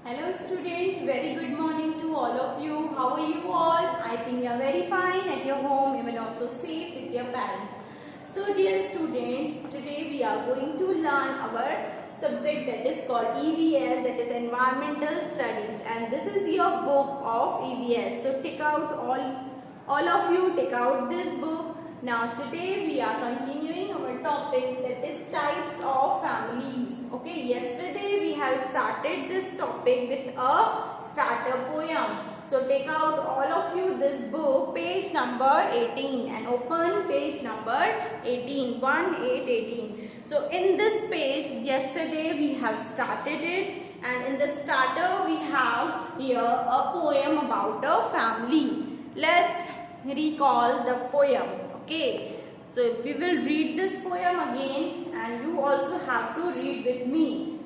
Hello students, very good morning to all of you. How are you all? I think you are very fine at your home, even also safe with your parents. So dear students, today we are going to learn our subject that is called EVS, that is Environmental Studies, and this is your book of EVS. So take out all of you take out this book. Now today we are continuing our topic, that is types of families. Okay, yesterday we have started this topic with a starter poem. So take out all of you this book, page number 18, and open page number 18, 18. So in this page, yesterday we have started it, and in the starter we have here a poem about a family. Let's recall the poem. Okay, so we will read this poem again, and you also have to read with me.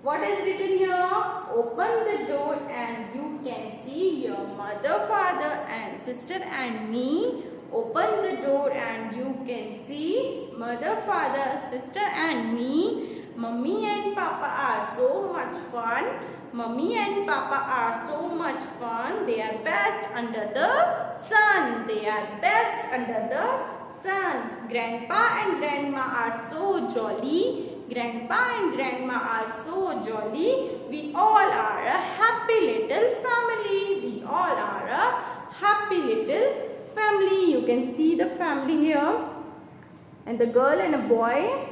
What is written here? Open the door and you can see your mother, father and sister and me. Open the door and you can see mother, father, sister and me. Mummy and Papa are so much fun. Mummy and Papa are so much fun. They are best under the sun. They are best under the sun. Grandpa and Grandma are so jolly. Grandpa and Grandma are so jolly. We all are a happy little family. We all are a happy little family. You can see the family here. And the girl and a boy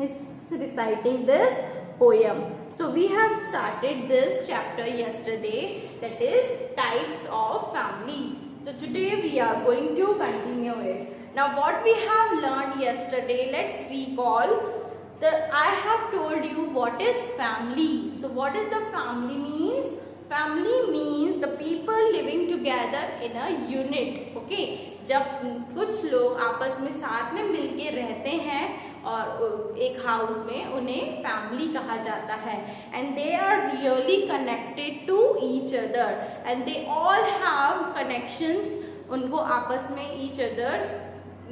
is reciting this poem. So we have started this chapter yesterday, that is types of family. So today we are going to continue it. Now what we have learned yesterday, let's recall. I have told you what is family. So what is the family means? Family means the people living together in a unit. Okay, जब कुछ लोग आपस में साथ में मिलके रहते हैं और एक हाउस में, उन्हें फैमिली कहा जाता है. And they are really connected to each other and they all have connections. उनको आपस में ईच अदर,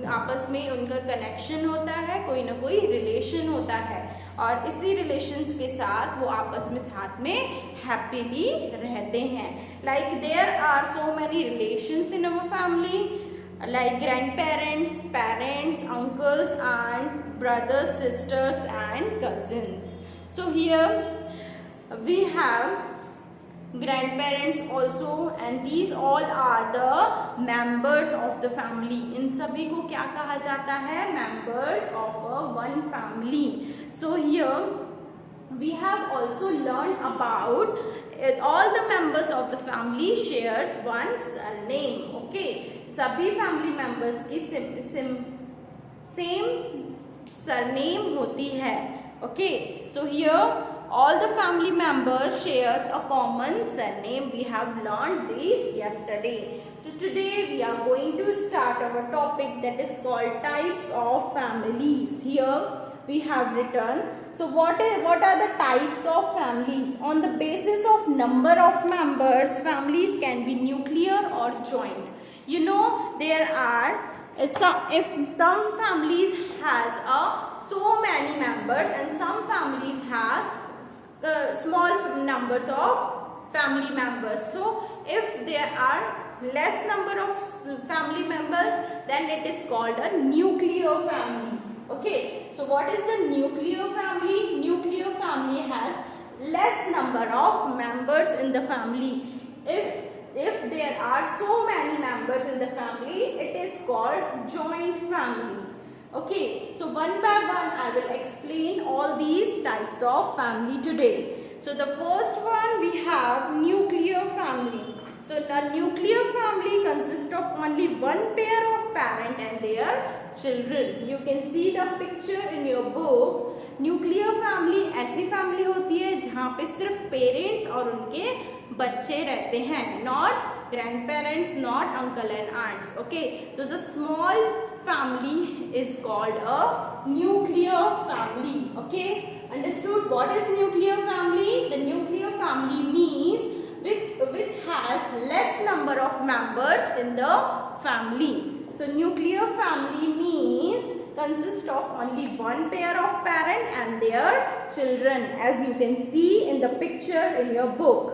आपस में उनका कनेक्शन होता है, कोई ना कोई रिलेशन होता है, और इसी रिलेशंस के साथ वो आपस में साथ में हैप्पीली रहते हैं. Like there are so many relations in our family, like grandparents, parents, uncles, aunt, brothers, sisters and cousins. So here we have grandparents also, and these all are the members of the family. इन सभी को क्या कहा जाता है? Members of a one family. So here we have also learned about all the members of the family shares one surname. Okay, सभी family members की same surname होती है. Okay, so here all the family members shares a common surname. We have learned this yesterday. So today we are going to start our topic, that is called types of families. Here we have written, so what are the types of families? On the basis of number of members, families can be nuclear or joint. You know, there are if some families has so many members, and some families have small numbers of family members. So if there are less number of family members, then it is called a nuclear family. Okay, so what is the nuclear family? Nuclear family has less number of members in the family. If there are so many members in the family, it is called joint family. Okay, so one by one I will explain all these types of family today. So the first one, we have nuclear family. So a nuclear family consists of only one pair of parent and their children. You can see the picture in your book. Nuclear family ऐसी family होती है जहाँ पे सिर्फ parents और उनके बच्चे रहते हैं, not grand parents, not uncle and aunts. Okay, तो the small family is called a nuclear family. Okay, understood? What is nuclear family? The nuclear family means which has less number of members in the family. So nuclear family means consists of only one pair of parents and their children, as you can see in the picture in your book.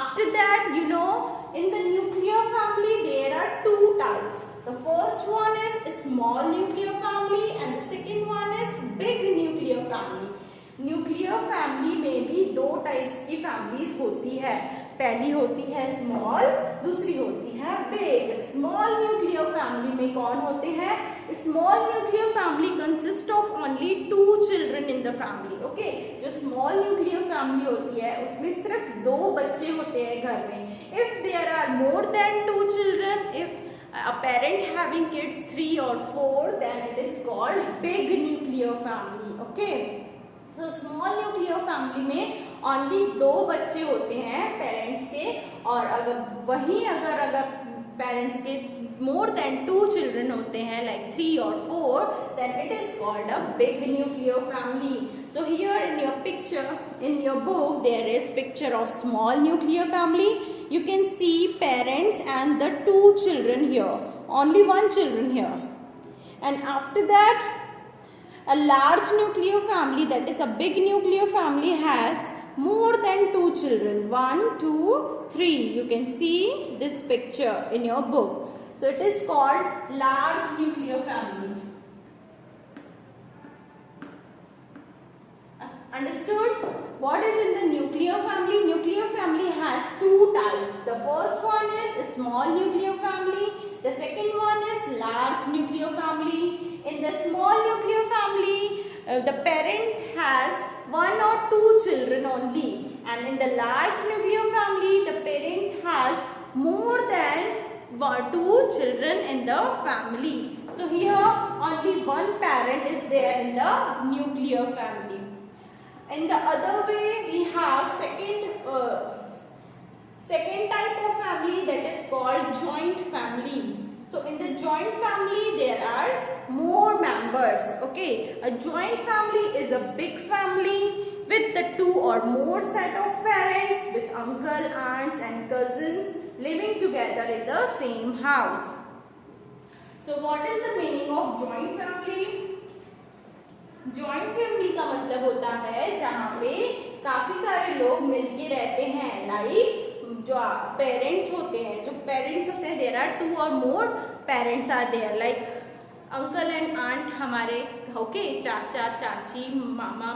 After that, you know, in the nuclear family there are two types. The first one is a small nuclear family and the second one is big nuclear family. Nuclear family में भी दो types की families होती है. पहली होती है small, दूसरी होती है बिग. स्मॉल न्यूक्लियर फैमिली में कौन होते हैं? Small nuclear family consist of only 2 children in the family. Okay, जो स्मॉल न्यूक्लियर फैमिली होती है उसमें सिर्फ 2 बच्चे होते हैं घर में. If there are more than 2 children, if a parent having kids 3 or 4, then it is called big nuclear family. Okay, so small nuclear family में only 2 बच्चे होते हैं पेरेंट्स के, और अगर पेरेंट्स के more than 2 children होते हैं like 3 or 4, then it is called a big nuclear family. So here in your picture in your book there is picture of small nuclear family. You can see parents and the 2 children here, only 1 children here. And after that, a large nuclear family, that is a big nuclear family, has more than 2 children, 1, 2, 3. You can see this picture in your book. So it is called large nuclear family. Understood? What is in the nuclear family? Nuclear family has 2 types. The first one is small nuclear family. The second one is large nuclear family. In the small nuclear family, the parent has 1 or 2 children only. And in the large nuclear family, the parents has more than 2 children in the family. So here only 1 parent is there in the nuclear family. In the other way, we have second type of family, that is called joint family. So in the joint family there are more members. Okay, a joint family is a big family with the 2 or more set of parents with uncle, aunts and cousins living together in the same house. So what is the meaning of joint family? Joint family का मतलब होता है जहाँ पे काफी सारे लोग मिलके रहते हैं. लाइक जो पेरेंट्स होते हैं there are 2 or more parents are there, like uncle and aunt हमारे. Okay, chacha chachi, mama,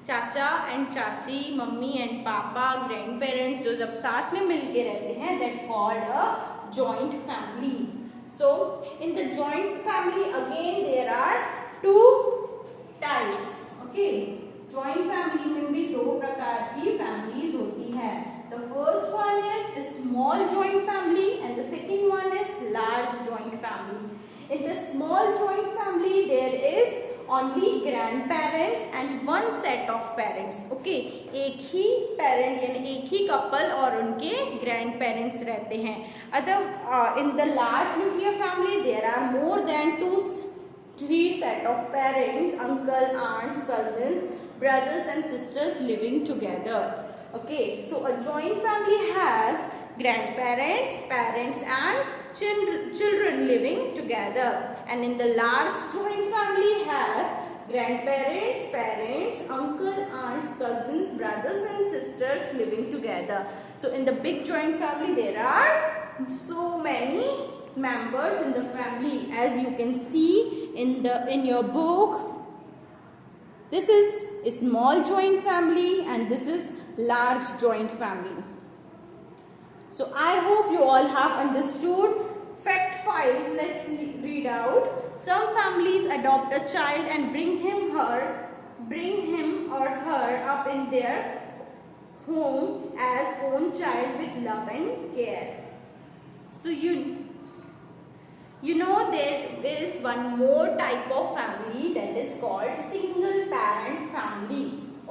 chacha and chachi, mummy and papa, grand parents जो जब साथ में मिलके रहते हैं, that called a joint family. So in the joint family again there are 2 types. Okay, joint family में भी 2 प्रकार की फैमिलीज होती है. The first one is small joint family and the second one is large joint family. In the small joint family there is only grand parents and 1 set of parents. Okay, एक ही parent यानी एक ही couple और उनके grand parents रहते हैं. Other in the large nuclear family there are more than 3 set of parents, uncle, aunts, cousins, brothers and sisters living together. Okay, so a joint family has grandparents, parents and children living together. And in the large joint family has grandparents, parents, uncle, aunts, cousins, brothers and sisters living together. So in the big joint family there are so many members in the family, as you can see in your book. This is a small joint family and this is large joint family. So I hope you all have understood. Fact 5, let's read out. Some families adopt a child and bring him or her up in their home as own child with love and care. So you know there is one more type of family, that is called single parent family.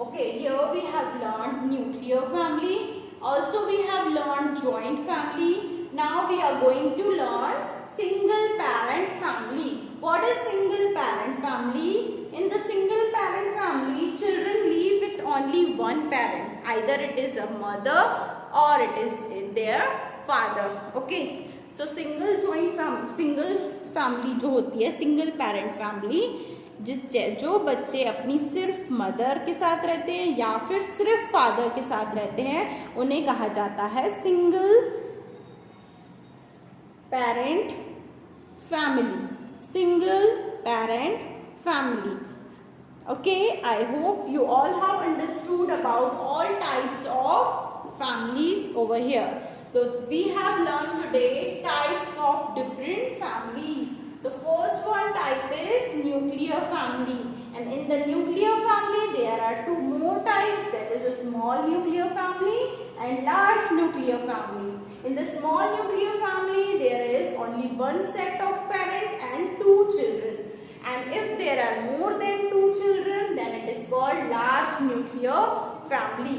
Okay, here we have learned nuclear family, also we have learned joint family. Now we are going to learn single parent family. What is single parent family? In the single parent family, children live with only 1 parent. Either it is a mother or it is their father. Okay, so single family जो होती है, single parent family, जो बच्चे अपनी सिर्फ mother के साथ रहते हैं या फिर सिर्फ फादर के साथ रहते हैं, उन्हें कहा जाता है single parent family, single parent family. Okay, I hope you all have understood about all types of families over here. So we have learned today types of different families. The first one type is nuclear family, and in the nuclear family there are two more types, that is a small nuclear family and large nuclear family. In the small nuclear family there is only one set of parents and two children. And if there are more than two children, then it is called large nuclear family.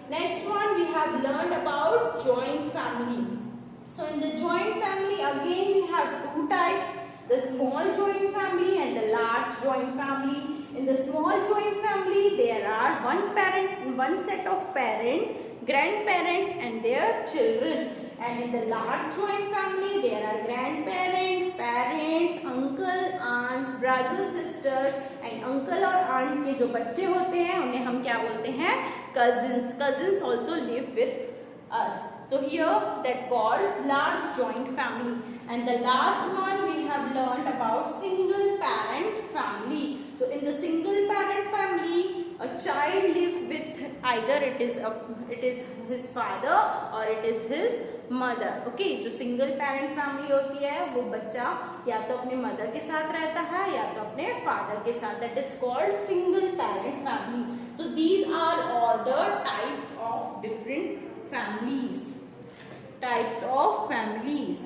Next one, we have learned about joint family. So in the joint family, again we have two types, the small joint family and the large joint family. In the small joint family, there are one set of parents, grandparents and their children. And in the large joint family, there are grandparents, parents, uncle, aunts, brothers, sisters, and uncle और aunt के जो बच्चे होते हैं उन्हें हम क्या बोलते हैं? Cousins. Cousins also live with us. So here that called large joint family. And the last one we have learned about single parent family. So in the single parent family, a child live with either it is his father or it is his mother. Okay, जो single parent family होती है वो बच्चा या तो अपने mother के साथ रहता है या तो अपने father के साथ. That is called single parent family. So these are all the types of different families. Types of families.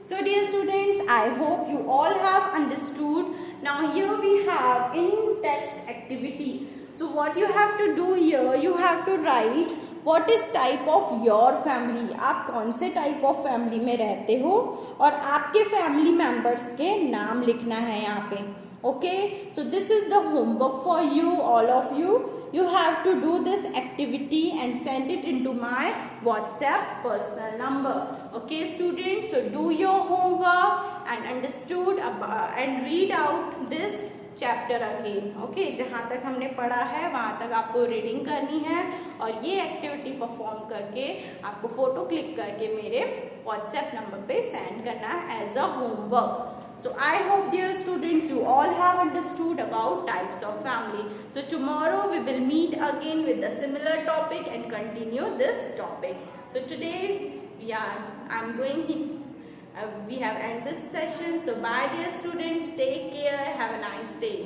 So dear students, I hope you all have understood. Now here we have in-text activity. So what you have to do here, you have to write what is type of your family. आप कौन से type of family में रहते हो और आपके family members के नाम लिखना है यहाँ पे. Okay, so this is the homework for you, all of you. You have to do this activity and send it into my WhatsApp personal number. Okay students, so do your homework and understood about and read out this chapter again. Okay, जहाँ तक हमने पढ़ा है वहाँ तक आपको reading करनी है और ये एक्टिविटी परफॉर्म करके आपको फोटो क्लिक करके मेरे WhatsApp नंबर पे सेंड करना है as a homework. So I hope dear students you all have understood about types of family. So tomorrow we will meet again with a similar topic and continue this topic. So today we have ended this session. So bye dear students, take care, have a nice day.